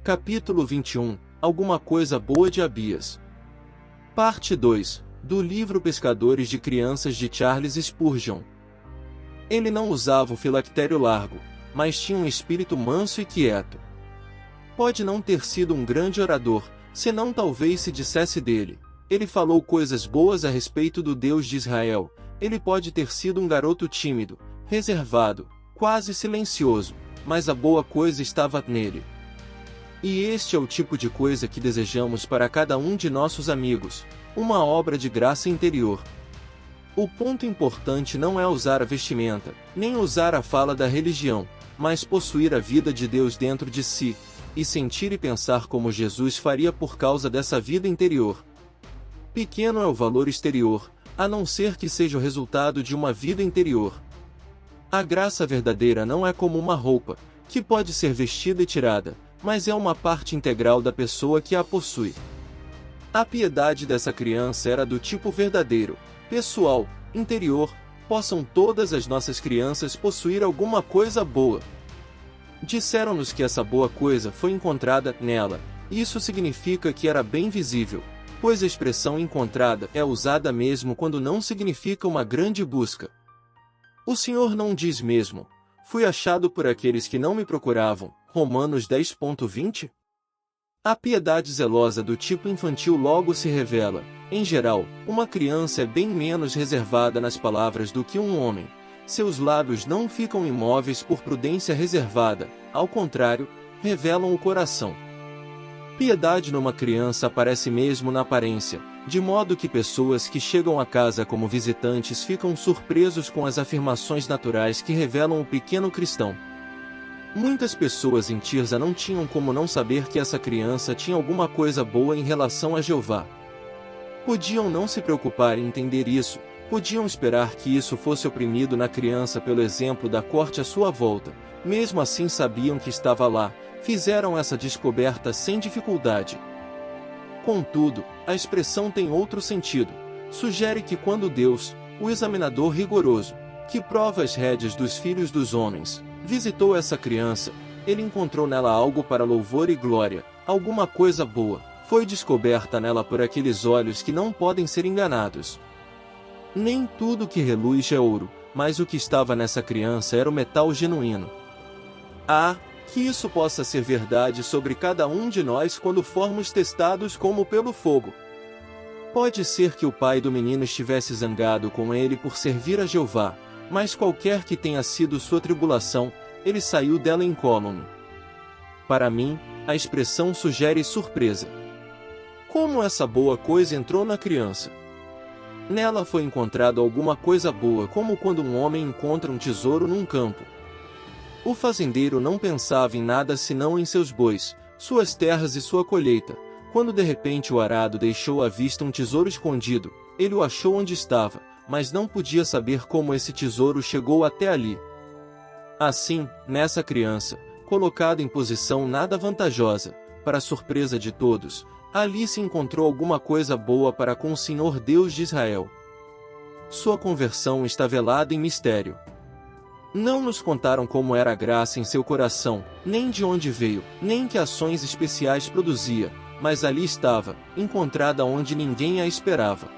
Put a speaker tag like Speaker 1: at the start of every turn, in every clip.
Speaker 1: Capítulo 21. Alguma coisa boa de Abias. Parte 2. Do livro Pescadores de Crianças de Charles Spurgeon. Ele não usava o filactério largo, mas tinha um espírito manso e quieto. Pode não ter sido um grande orador, senão talvez se dissesse dele: ele falou coisas boas a respeito do Deus de Israel. Ele pode ter sido um garoto tímido, reservado, quase silencioso, mas a boa coisa estava nele. E este é o tipo de coisa que desejamos para cada um de nossos amigos, uma obra de graça interior. O ponto importante não é usar a vestimenta, nem usar a fala da religião, mas possuir a vida de Deus dentro de si, e sentir e pensar como Jesus faria por causa dessa vida interior. Pequeno é o valor exterior, a não ser que seja o resultado de uma vida interior. A graça verdadeira não é como uma roupa, que pode ser vestida e tirada, mas é uma parte integral da pessoa que a possui. A piedade dessa criança era do tipo verdadeiro, pessoal, interior. Possam todas as nossas crianças possuir alguma coisa boa. Disseram-nos que essa boa coisa foi encontrada nela. Isso significa que era bem visível, pois a expressão encontrada é usada mesmo quando não significa uma grande busca. O Senhor não diz mesmo: fui achado por aqueles que não me procuravam. Romanos 10:20? A piedade zelosa do tipo infantil logo se revela. Em geral, uma criança é bem menos reservada nas palavras do que um homem. Seus lábios não ficam imóveis por prudência reservada, ao contrário, revelam o coração. Piedade numa criança aparece mesmo na aparência, de modo que pessoas que chegam a casa como visitantes ficam surpresos com as afirmações naturais que revelam o pequeno cristão. Muitas pessoas em Tirza não tinham como não saber que essa criança tinha alguma coisa boa em relação a Jeová. Podiam não se preocupar em entender isso, podiam esperar que isso fosse oprimido na criança pelo exemplo da corte à sua volta, mesmo assim sabiam que estava lá, fizeram essa descoberta sem dificuldade. Contudo, a expressão tem outro sentido, sugere que quando Deus, o examinador rigoroso, que prova as rédeas dos filhos dos homens, visitou essa criança, ele encontrou nela algo para louvor e glória, alguma coisa boa, foi descoberta nela por aqueles olhos que não podem ser enganados. Nem tudo que reluz é ouro, mas o que estava nessa criança era o metal genuíno. Que isso possa ser verdade sobre cada um de nós quando formos testados como pelo fogo. Pode ser que o pai do menino estivesse zangado com ele por servir a Jeová, mas qualquer que tenha sido sua tribulação, ele saiu dela incólume. Para mim, a expressão sugere surpresa. Como essa boa coisa entrou na criança? Nela foi encontrado alguma coisa boa, como quando um homem encontra um tesouro num campo. O fazendeiro não pensava em nada senão em seus bois, suas terras e sua colheita. Quando de repente o arado deixou à vista um tesouro escondido, ele o achou onde estava, mas não podia saber como esse tesouro chegou até ali. Assim, nessa criança, colocada em posição nada vantajosa, para a surpresa de todos, ali se encontrou alguma coisa boa para com o Senhor Deus de Israel. Sua conversão está velada em mistério. Não nos contaram como era a graça em seu coração, nem de onde veio, nem que ações especiais produzia, mas ali estava, encontrada onde ninguém a esperava.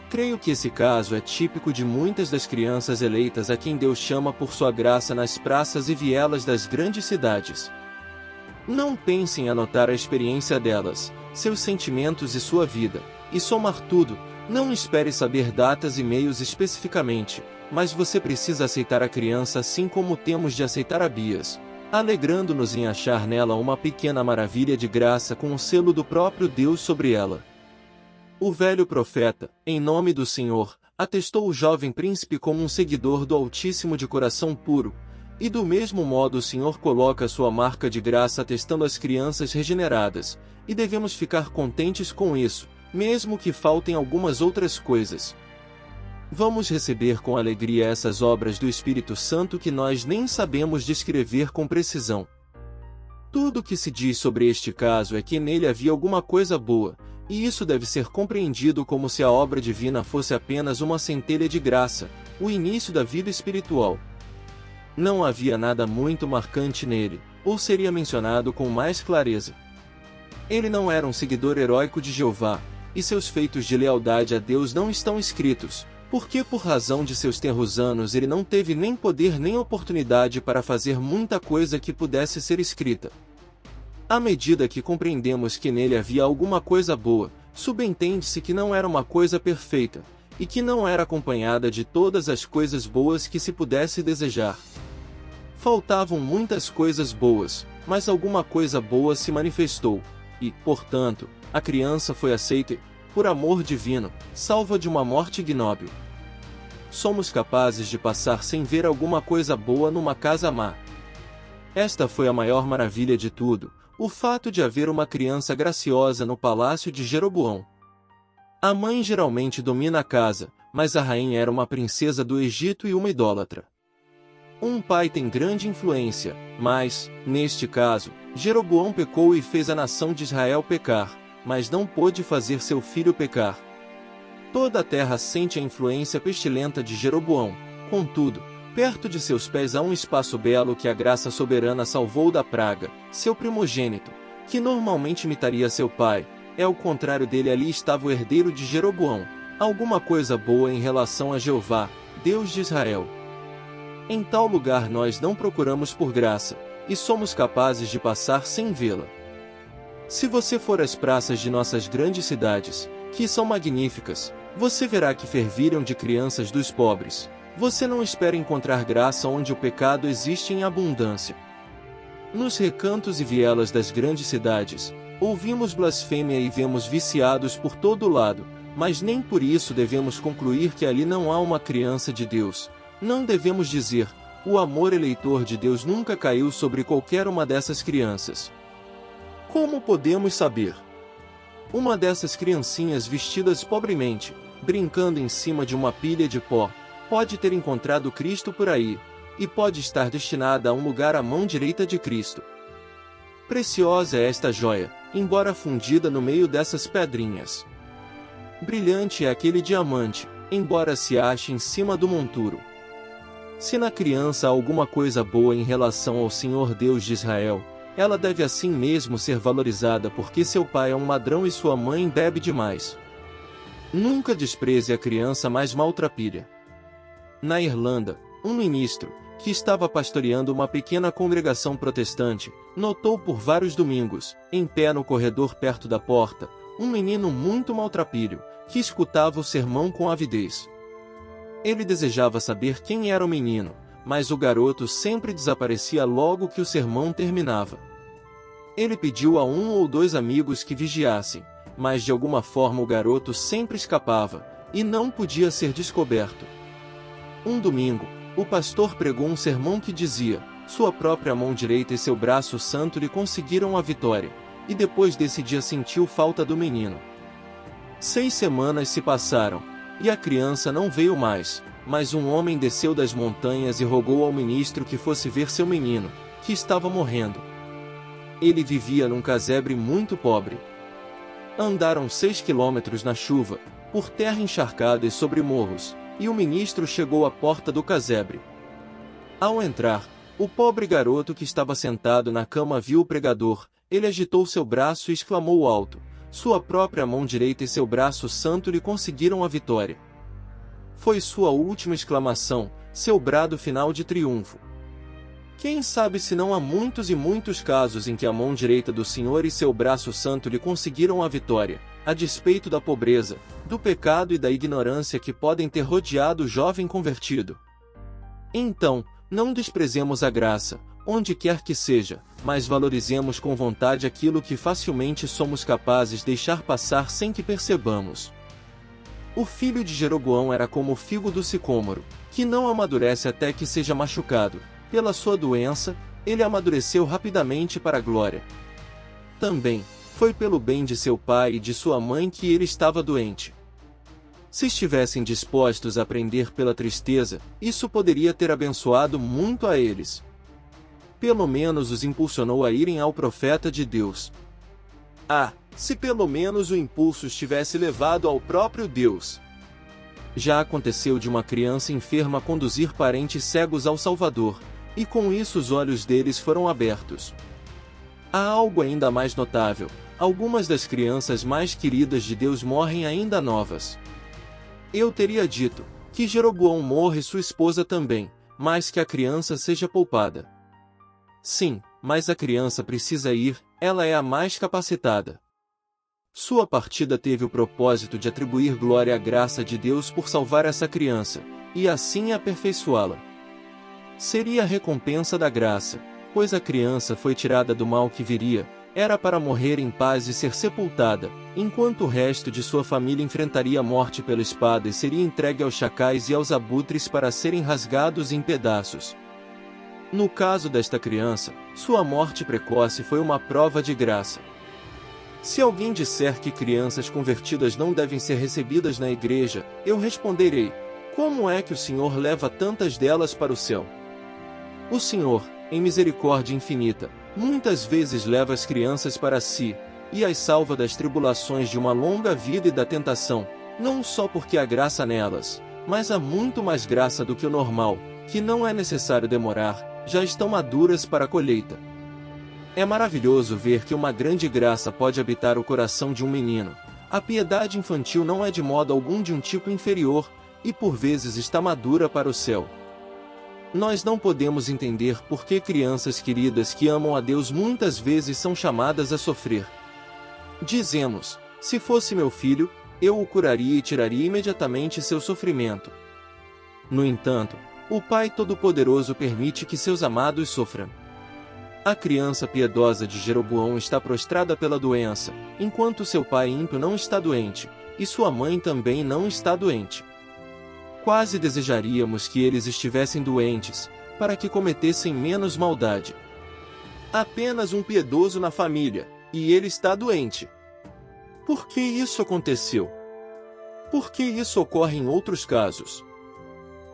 Speaker 1: Creio que esse caso é típico de muitas das crianças eleitas a quem Deus chama por sua graça nas praças e vielas das grandes cidades. Não pense em anotar a experiência delas, seus sentimentos e sua vida, e somar tudo. Não espere saber datas e meios especificamente, mas você precisa aceitar a criança assim como temos de aceitar Abias, alegrando-nos em achar nela uma pequena maravilha de graça com o selo do próprio Deus sobre ela. O velho profeta, em nome do Senhor, atestou o jovem príncipe como um seguidor do Altíssimo de coração puro, e do mesmo modo o Senhor coloca sua marca de graça atestando as crianças regeneradas, e devemos ficar contentes com isso, mesmo que faltem algumas outras coisas. Vamos receber com alegria essas obras do Espírito Santo que nós nem sabemos descrever com precisão. Tudo o que se diz sobre este caso é que nele havia alguma coisa boa, e isso deve ser compreendido como se a obra divina fosse apenas uma centelha de graça, o início da vida espiritual. Não havia nada muito marcante nele, ou seria mencionado com mais clareza. Ele não era um seguidor heróico de Jeová, e seus feitos de lealdade a Deus não estão escritos, porque por razão de seus tenros anos ele não teve nem poder nem oportunidade para fazer muita coisa que pudesse ser escrita. À medida que compreendemos que nele havia alguma coisa boa, subentende-se que não era uma coisa perfeita, e que não era acompanhada de todas as coisas boas que se pudesse desejar. Faltavam muitas coisas boas, mas alguma coisa boa se manifestou, e, portanto, a criança foi aceita e, por amor divino, salva de uma morte ignóbil. Somos capazes de passar sem ver alguma coisa boa numa casa má. Esta foi a maior maravilha de tudo, o fato de haver uma criança graciosa no palácio de Jeroboão. A mãe geralmente domina a casa, mas a rainha era uma princesa do Egito e uma idólatra. Um pai tem grande influência, mas, neste caso, Jeroboão pecou e fez a nação de Israel pecar, mas não pôde fazer seu filho pecar. Toda a terra sente a influência pestilenta de Jeroboão, contudo, perto de seus pés há um espaço belo que a graça soberana salvou da praga, seu primogênito, que normalmente imitaria seu pai, ao contrário dele ali estava o herdeiro de Jeroboão, alguma coisa boa em relação a Jeová, Deus de Israel. Em tal lugar nós não procuramos por graça, e somos capazes de passar sem vê-la. Se você for às praças de nossas grandes cidades, que são magníficas, você verá que fervilham de crianças dos pobres. Você não espera encontrar graça onde o pecado existe em abundância. Nos recantos e vielas das grandes cidades, ouvimos blasfêmia e vemos viciados por todo lado, mas nem por isso devemos concluir que ali não há uma criança de Deus. Não devemos dizer, o amor eleitor de Deus nunca caiu sobre qualquer uma dessas crianças. Como podemos saber? Uma dessas criancinhas vestidas pobremente, brincando em cima de uma pilha de pó, pode ter encontrado Cristo por aí, e pode estar destinada a um lugar à mão direita de Cristo. Preciosa é esta joia, embora fundida no meio dessas pedrinhas. Brilhante é aquele diamante, embora se ache em cima do monturo. Se na criança há alguma coisa boa em relação ao Senhor Deus de Israel, ela deve assim mesmo ser valorizada porque seu pai é um ladrão e sua mãe bebe demais. Nunca despreze a criança mais maltrapilha. Na Irlanda, um ministro, que estava pastoreando uma pequena congregação protestante, notou por vários domingos, em pé no corredor perto da porta, um menino muito maltrapilho, que escutava o sermão com avidez. Ele desejava saber quem era o menino, mas o garoto sempre desaparecia logo que o sermão terminava. Ele pediu a um ou dois amigos que vigiassem, mas de alguma forma o garoto sempre escapava, e não podia ser descoberto. Um domingo, o pastor pregou um sermão que dizia, sua própria mão direita e seu braço santo lhe conseguiram a vitória, e depois desse dia sentiu falta do menino. 6 semanas se passaram, e a criança não veio mais, mas um homem desceu das montanhas e rogou ao ministro que fosse ver seu menino, que estava morrendo. Ele vivia num casebre muito pobre. Andaram 6 quilômetros na chuva, por terra encharcada e sobre morros, e o ministro chegou à porta do casebre. Ao entrar, o pobre garoto que estava sentado na cama viu o pregador. Ele agitou seu braço e exclamou alto, sua própria mão direita e seu braço santo lhe conseguiram a vitória. Foi sua última exclamação, seu brado final de triunfo. Quem sabe se não há muitos e muitos casos em que a mão direita do Senhor e seu braço santo lhe conseguiram a vitória, a despeito da pobreza, do pecado e da ignorância que podem ter rodeado o jovem convertido. Então, não desprezemos a graça, onde quer que seja, mas valorizemos com vontade aquilo que facilmente somos capazes de deixar passar sem que percebamos. O filho de Jeroboão era como o figo do sicômoro, que não amadurece até que seja machucado. Pela sua doença, ele amadureceu rapidamente para a glória. Também, foi pelo bem de seu pai e de sua mãe que ele estava doente. Se estivessem dispostos a aprender pela tristeza, isso poderia ter abençoado muito a eles. Pelo menos os impulsionou a irem ao profeta de Deus. Se pelo menos o impulso estivesse levado ao próprio Deus. Já aconteceu de uma criança enferma conduzir parentes cegos ao Salvador, e com isso os olhos deles foram abertos. Há algo ainda mais notável: algumas das crianças mais queridas de Deus morrem ainda novas. Eu teria dito que Jeroboão morra e sua esposa também, mas que a criança seja poupada. Sim, mas a criança precisa ir, ela é a mais capacitada. Sua partida teve o propósito de atribuir glória à graça de Deus por salvar essa criança, e assim aperfeiçoá-la. Seria a recompensa da graça, pois a criança foi tirada do mal que viria, era para morrer em paz e ser sepultada, enquanto o resto de sua família enfrentaria a morte pela espada e seria entregue aos chacais e aos abutres para serem rasgados em pedaços. No caso desta criança, sua morte precoce foi uma prova de graça. Se alguém disser que crianças convertidas não devem ser recebidas na igreja, eu responderei: como é que o Senhor leva tantas delas para o céu? O Senhor, em misericórdia infinita, muitas vezes leva as crianças para si, e as salva das tribulações de uma longa vida e da tentação, não só porque há graça nelas, mas há muito mais graça do que o normal, que não é necessário demorar, já estão maduras para a colheita. É maravilhoso ver que uma grande graça pode habitar o coração de um menino. A piedade infantil não é de modo algum de um tipo inferior, e por vezes está madura para o céu. Nós não podemos entender por que crianças queridas que amam a Deus muitas vezes são chamadas a sofrer. Dizemos: se fosse meu filho, eu o curaria e tiraria imediatamente seu sofrimento. No entanto, o Pai Todo-Poderoso permite que seus amados sofram. A criança piedosa de Jeroboão está prostrada pela doença, enquanto seu pai ímpio não está doente, e sua mãe também não está doente. Quase desejaríamos que eles estivessem doentes, para que cometessem menos maldade. Apenas um piedoso na família, e ele está doente. Por que isso aconteceu? Por que isso ocorre em outros casos?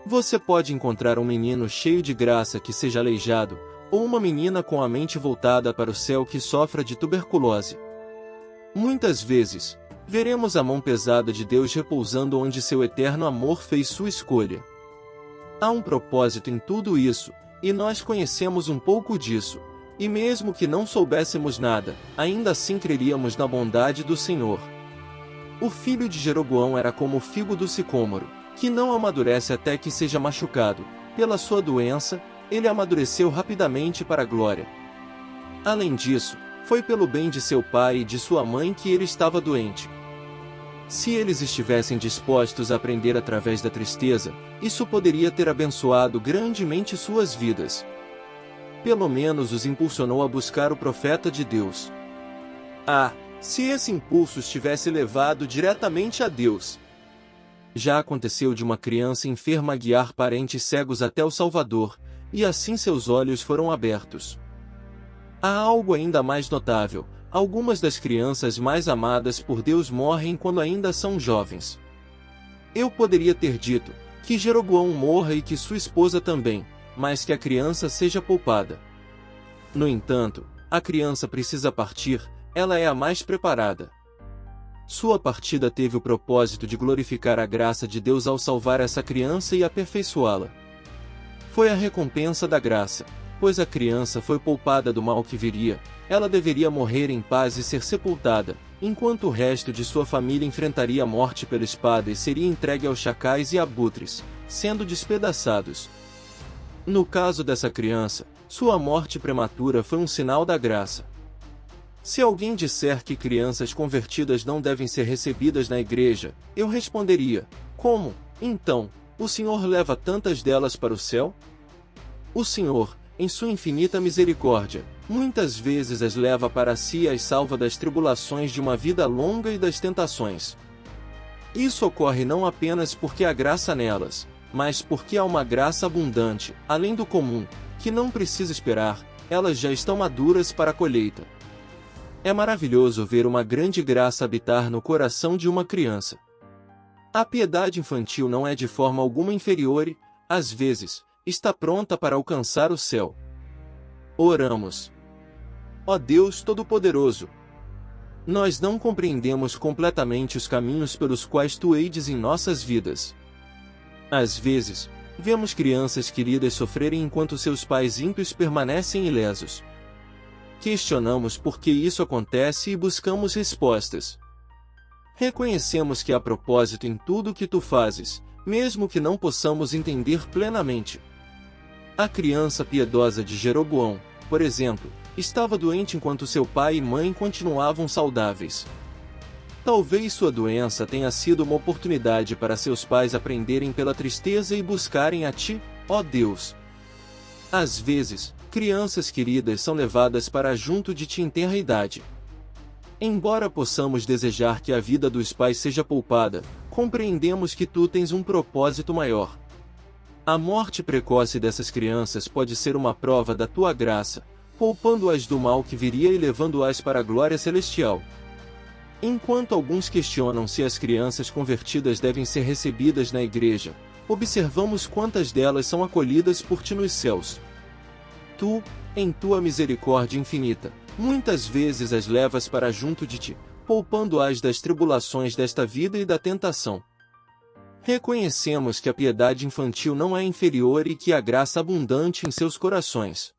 Speaker 1: Você pode encontrar um menino cheio de graça que seja aleijado, ou uma menina com a mente voltada para o céu que sofra de tuberculose. Muitas vezes, veremos a mão pesada de Deus repousando onde seu eterno amor fez sua escolha. Há um propósito em tudo isso, e nós conhecemos um pouco disso, e mesmo que não soubéssemos nada, ainda assim creríamos na bondade do Senhor. O filho de Jeroboão era como o figo do sicômoro, que não amadurece até que seja machucado. Pela sua doença, ele amadureceu rapidamente para a glória. Além disso, foi pelo bem de seu pai e de sua mãe que ele estava doente. Se eles estivessem dispostos a aprender através da tristeza, isso poderia ter abençoado grandemente suas vidas. Pelo menos os impulsionou a buscar o profeta de Deus. Ah, se esse impulso estivesse levado diretamente a Deus! Já aconteceu de uma criança enferma guiar parentes cegos até o Salvador, e assim seus olhos foram abertos. Há algo ainda mais notável: algumas das crianças mais amadas por Deus morrem quando ainda são jovens. Eu poderia ter dito que Jeroboão morra e que sua esposa também, mas que a criança seja poupada. No entanto, a criança precisa partir, ela é a mais preparada. Sua partida teve o propósito de glorificar a graça de Deus ao salvar essa criança e aperfeiçoá-la. Foi a recompensa da graça, pois a criança foi poupada do mal que viria. Ela deveria morrer em paz e ser sepultada, enquanto o resto de sua família enfrentaria a morte pela espada e seria entregue aos chacais e abutres, sendo despedaçados. No caso dessa criança, sua morte prematura foi um sinal da graça. Se alguém disser que crianças convertidas não devem ser recebidas na igreja, eu responderia: como, então, o Senhor leva tantas delas para o céu? O Senhor, em sua infinita misericórdia, muitas vezes as leva para si e as salva das tribulações de uma vida longa e das tentações. Isso ocorre não apenas porque há graça nelas, mas porque há uma graça abundante, além do comum, que não precisa esperar, elas já estão maduras para a colheita. É maravilhoso ver uma grande graça habitar no coração de uma criança. A piedade infantil não é de forma alguma inferior e, às vezes, está pronta para alcançar o céu. Oramos. Ó Deus Todo-Poderoso! Nós não compreendemos completamente os caminhos pelos quais Tu ides em nossas vidas. Às vezes, Vemos crianças queridas sofrerem enquanto seus pais ímpios permanecem ilesos. Questionamos por que isso acontece e buscamos respostas. Reconhecemos que há propósito em tudo o que tu fazes, mesmo que não possamos entender plenamente. A criança piedosa de Jeroboão, por exemplo, estava doente enquanto seu pai e mãe continuavam saudáveis. Talvez sua doença tenha sido uma oportunidade para seus pais aprenderem pela tristeza e buscarem a ti, ó Deus. Às vezes, crianças queridas são levadas para junto de ti em tenra idade. Embora possamos desejar que a vida dos pais seja poupada, compreendemos que tu tens um propósito maior. A morte precoce dessas crianças pode ser uma prova da tua graça, poupando-as do mal que viria e levando-as para a glória celestial. Enquanto alguns questionam se as crianças convertidas devem ser recebidas na igreja, observamos quantas delas são acolhidas por ti nos céus. Tu, em tua misericórdia infinita, muitas vezes as levas para junto de ti, poupando-as das tribulações desta vida e da tentação. Reconhecemos que a piedade infantil não é inferior e que há graça abundante em seus corações.